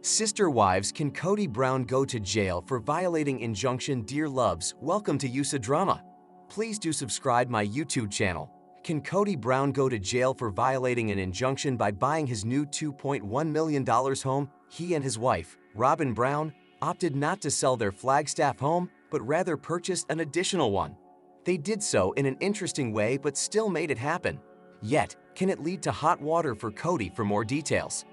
Sister wives, can Cody Brown go to jail for violating injunction? Dear loves, welcome to USA Drama. Please do subscribe my YouTube channel. Can Cody Brown go to jail for violating an injunction by buying his new $2.1 million home? He and his wife, Robin Brown, opted not to sell their Flagstaff home, but rather purchased an additional one. They did so in an interesting way but still made it happen. Yet, can it lead to hot water for Cody? For more details,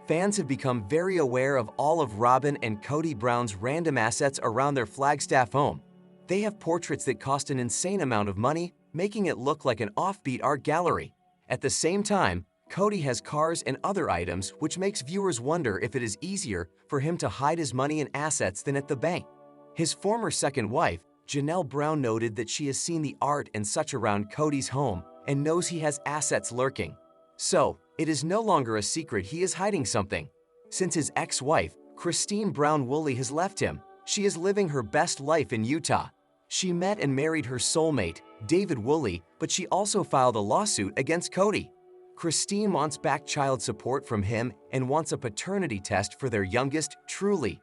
fans have become very aware of all of Robin and Cody Brown's random assets around their Flagstaff home. They have portraits that cost an insane amount of money, making it look like an offbeat art gallery. At the same time, Cody has cars and other items, which makes viewers wonder if it is easier for him to hide his money and assets than at the bank. His former second wife, Janelle Brown, noted that she has seen the art and such around Cody's home and knows he has assets lurking. So, it is no longer a secret he is hiding something. Since his ex-wife, Christine Brown Woolley, has left him, she is living her best life in Utah. She met and married her soulmate, David Woolley, but she also filed a lawsuit against Cody. Christine wants back child support from him and wants a paternity test for their youngest, Truly.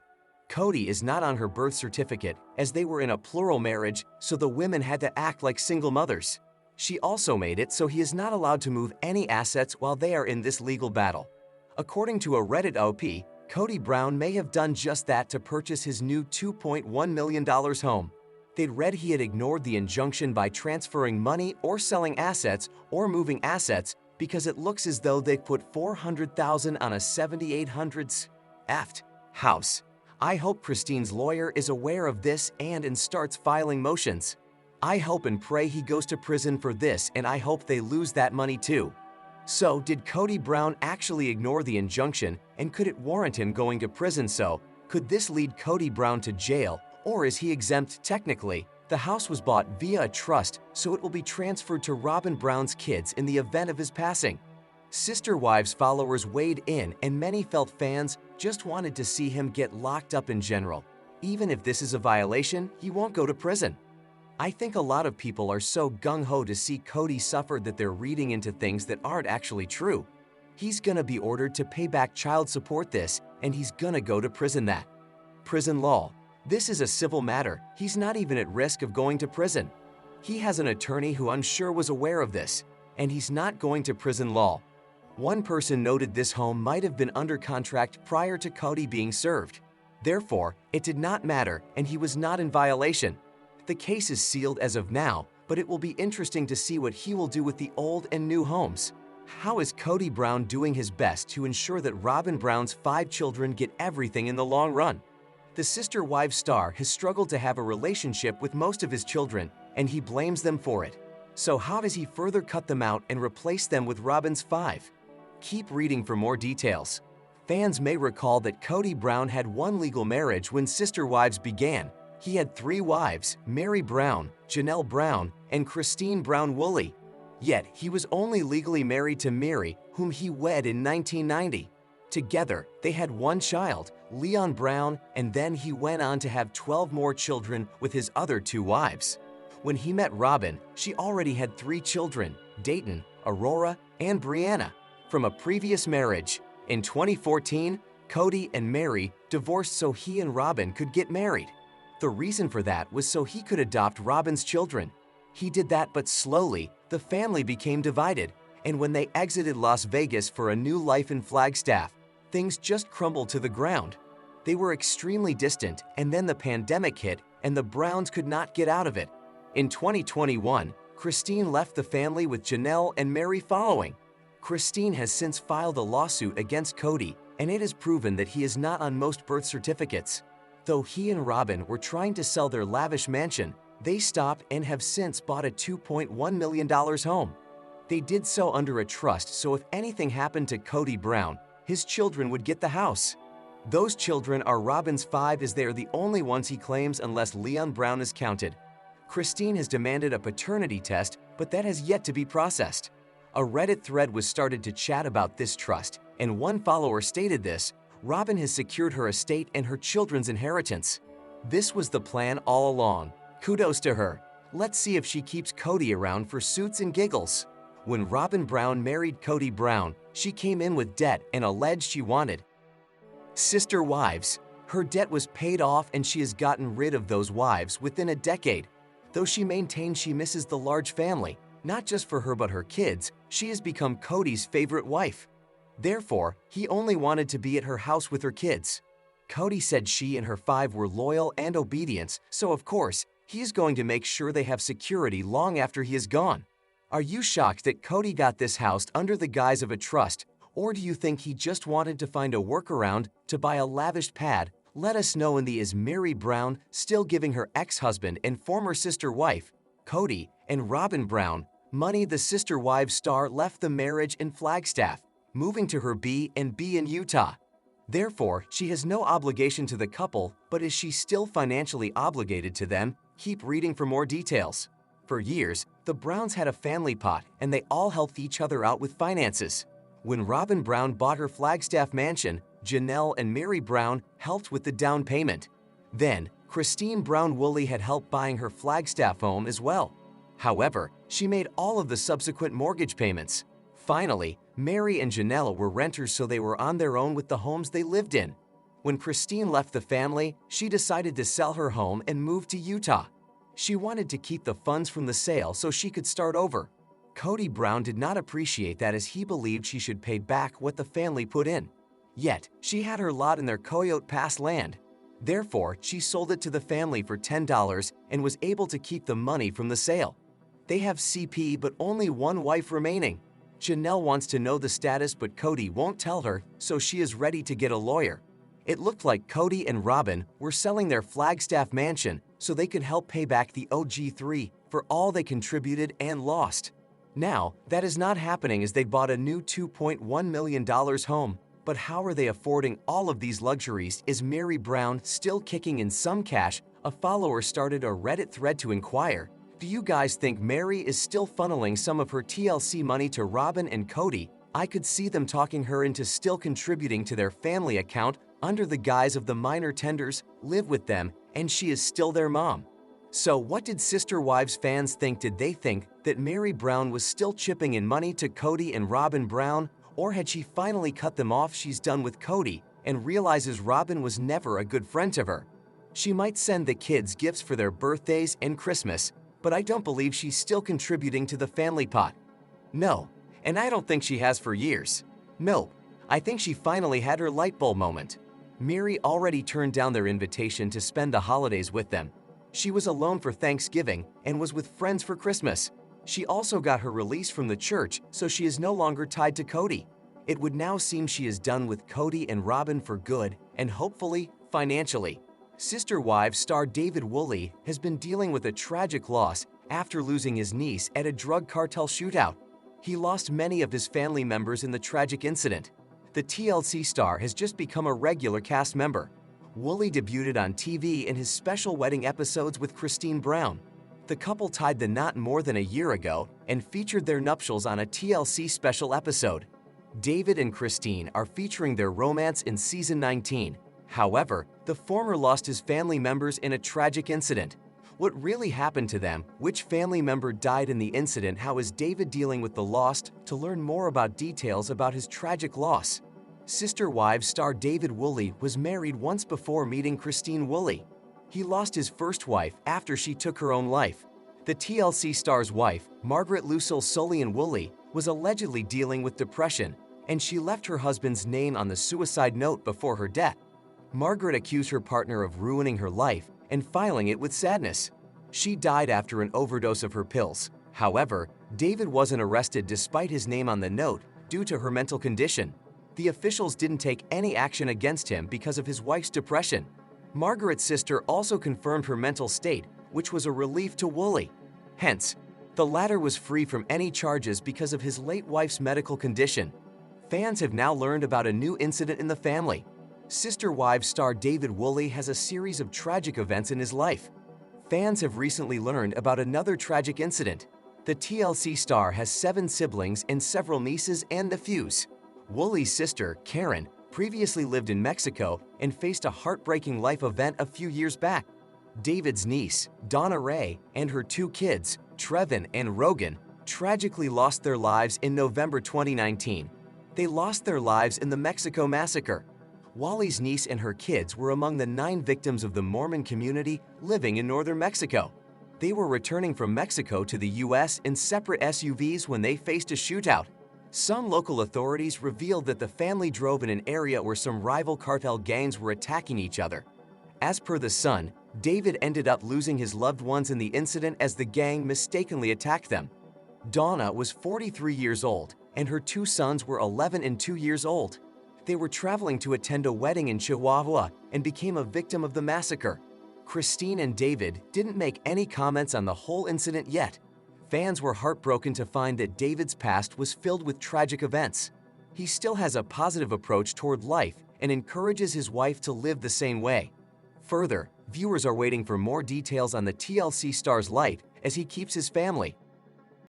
Cody is not on her birth certificate, as they were in a plural marriage, so the women had to act like single mothers. She also made it so he is not allowed to move any assets while they are in this legal battle. According to a Reddit OP, Cody Brown may have done just that to purchase his new $2.1 million home. They'd read he had ignored the injunction by transferring money or selling assets or moving assets because it looks as though they put $400,000 on a 7,800 house. I hope Christine's lawyer is aware of this and starts filing motions. I hope and pray he goes to prison for this, and I hope they lose that money too. So, did Cody Brown actually ignore the injunction, and could it warrant him going to prison? So, could this lead Cody Brown to jail, or is he exempt technically? The house was bought via a trust, so it will be transferred to Robin Brown's kids in the event of his passing. Sister Wives followers weighed in, and many felt fans just wanted to see him get locked up in general. Even if this is a violation, he won't go to prison. I think a lot of people are so gung-ho to see Cody suffer that they're reading into things that aren't actually true. He's gonna be ordered to pay back child support and he's gonna go to prison. That prison law. This is a civil matter. He's not even at risk of going to prison. He has an attorney who I'm sure was aware of this, and he's not going to prison law. One person noted this home might have been under contract prior to Cody being served. Therefore, it did not matter and he was not in violation. The case is sealed as of now, but it will be interesting to see what he will do with the old and new homes. How is Cody Brown doing his best to ensure that Robin Brown's 5 children get everything in the long run? The Sister Wives star has struggled to have a relationship with most of his children, and he blames them for it. So how does he further cut them out and replace them with Robin's 5? Keep reading for more details. Fans may recall that Cody Brown had one legal marriage when Sister Wives began. He had 3 wives, Meri Brown, Janelle Brown, and Christine Brown Woolley. Yet, he was only legally married to Meri, whom he wed in 1990. Together, they had 1 child, Leon Brown, and then he went on to have 12 more children with his other 2 wives. When he met Robin, she already had 3 children, Dayton, Aurora, and Brianna, from a previous marriage. In 2014, Cody and Meri divorced so he and Robin could get married. The reason for that was so he could adopt Robin's children. He did that, but slowly, the family became divided, and when they exited Las Vegas for a new life in Flagstaff, things just crumbled to the ground. They were extremely distant, and then the pandemic hit, and the Browns could not get out of it. In 2021, Christine left the family with Janelle and Meri following. Christine has since filed a lawsuit against Cody, and it is proven that he is not on most birth certificates. Though he and Robin were trying to sell their lavish mansion, they stopped and have since bought a $2.1 million home. They did so under a trust, so if anything happened to Cody Brown, his children would get the house. Those children are Robin's 5, as they are the only ones he claims unless Leon Brown is counted. Christine has demanded a paternity test, but that has yet to be processed. A Reddit thread was started to chat about this trust, and one follower stated this: Robin has secured her estate and her children's inheritance. This was the plan all along. Kudos to her. Let's see if she keeps Cody around for suits and giggles. When Robin Brown married Cody Brown, she came in with debt and alleged she wanted Sister wives. Her debt was paid off and she has gotten rid of those wives within a decade. Though she maintains she misses the large family, not just for her but her kids, she has become Kody's favorite wife. Therefore, he only wanted to be at her house with her kids. Kody said she and her 5 were loyal and obedient, so of course, he is going to make sure they have security long after he is gone. Are you shocked that Kody got this house under the guise of a trust, or do you think he just wanted to find a workaround to buy a lavish pad? Let us know in the Is Meri Brown still giving her ex-husband and former sister wife, Kody and Robin Brown, money? The sister wives star left the marriage in Flagstaff, moving to her B&B in Utah. Therefore, she has no obligation to the couple, but is she still financially obligated to them? Keep reading for more details. For years, the Browns had a family pot and they all helped each other out with finances. When Robin Brown bought her Flagstaff mansion, Janelle and Meri Brown helped with the down payment. Then, Christine Brown Woolley had helped buying her Flagstaff home as well. However, she made all of the subsequent mortgage payments. Finally, Meri and Janelle were renters, so they were on their own with the homes they lived in. When Christine left the family, she decided to sell her home and move to Utah. She wanted to keep the funds from the sale so she could start over. Cody Brown did not appreciate that, as he believed she should pay back what the family put in. Yet, she had her lot in their Coyote Pass land. Therefore, she sold it to the family for $10 and was able to keep the money from the sale. They have CP but only one wife remaining. Janelle wants to know the status, but Kody won't tell her, so she is ready to get a lawyer. It looked like Kody and Robin were selling their Flagstaff mansion so they could help pay back the OG3 for all they contributed and lost. Now, that is not happening as they bought a new $2.1 million home. But how are they affording all of these luxuries? Is Meri Brown still kicking in some cash? A follower started a Reddit thread to inquire, do you guys think Meri is still funneling some of her TLC money to Robin and Kody? I could see them talking her into still contributing to their family account under the guise of the minor tenders, live with them, and she is still their mom. So what did Sister Wives fans think? Did they think that Meri Brown was still chipping in money to Kody and Robin Brown? Or had she finally cut them off? She's done with Kody and realizes Robin was never a good friend to her. She might send the kids gifts for their birthdays and Christmas, but I don't believe she's still contributing to the family pot. No, and I don't think she has for years. No, I think she finally had her light bulb moment. Meri already turned down their invitation to spend the holidays with them. She was alone for Thanksgiving and was with friends for Christmas. She also got her release from the church, so she is no longer tied to Kody. It would now seem she is done with Kody and Robin for good and hopefully financially. Sister Wives star David Woolley has been dealing with a tragic loss after losing his niece at a drug cartel shootout. He lost many of his family members in the tragic incident. The TLC star has just become a regular cast member. Woolley debuted on TV in his special wedding episodes with Christine Brown. The couple tied the knot more than a year ago and featured their nuptials on a TLC special episode. David and Christine are featuring their romance in season 19. However, the former lost his family members in a tragic incident. What really happened to them? Which family member died in the incident? How is David dealing with the loss? To learn more about details about his tragic loss. Sister Wives star David Woolley was married once before meeting Christine Woolley. He lost his first wife after she took her own life. The TLC star's wife, Margaret Lucille Solian Woolley, was allegedly dealing with depression, and she left her husband's name on the suicide note before her death. Margaret accused her partner of ruining her life and filing it with sadness. She died after an overdose of her pills. However, David wasn't arrested despite his name on the note due to her mental condition. The officials didn't take any action against him because of his wife's depression. Margaret's sister also confirmed her mental state, which was a relief to Woolley. Hence, the latter was free from any charges because of his late wife's medical condition. Fans have now learned about a new incident in the family. Sister Wives star David Woolley has a series of tragic events in his life. Fans have recently learned about another tragic incident. The TLC star has 7 siblings and several nieces and nephews. Woolley's sister, Karen, previously lived in Mexico and faced a heartbreaking life event a few years back. David's niece, Donna Ray, and her 2 kids, Trevin and Rogan, tragically lost their lives in November 2019. They lost their lives in the Mexico massacre. Woolley's niece and her kids were among the 9 victims of the Mormon community living in northern Mexico. They were returning from Mexico to the U.S. in separate SUVs when they faced a shootout. Some local authorities revealed that the family drove in an area where some rival cartel gangs were attacking each other. As per The Sun, David ended up losing his loved ones in the incident as the gang mistakenly attacked them. Donna was 43 years old, and her 2 sons were 11 and 2 years old. They were traveling to attend a wedding in Chihuahua and became a victim of the massacre. Christine and David didn't make any comments on the whole incident yet. Fans were heartbroken to find that David's past was filled with tragic events. He still has a positive approach toward life and encourages his wife to live the same way. Further, viewers are waiting for more details on the TLC star's life as he keeps his family,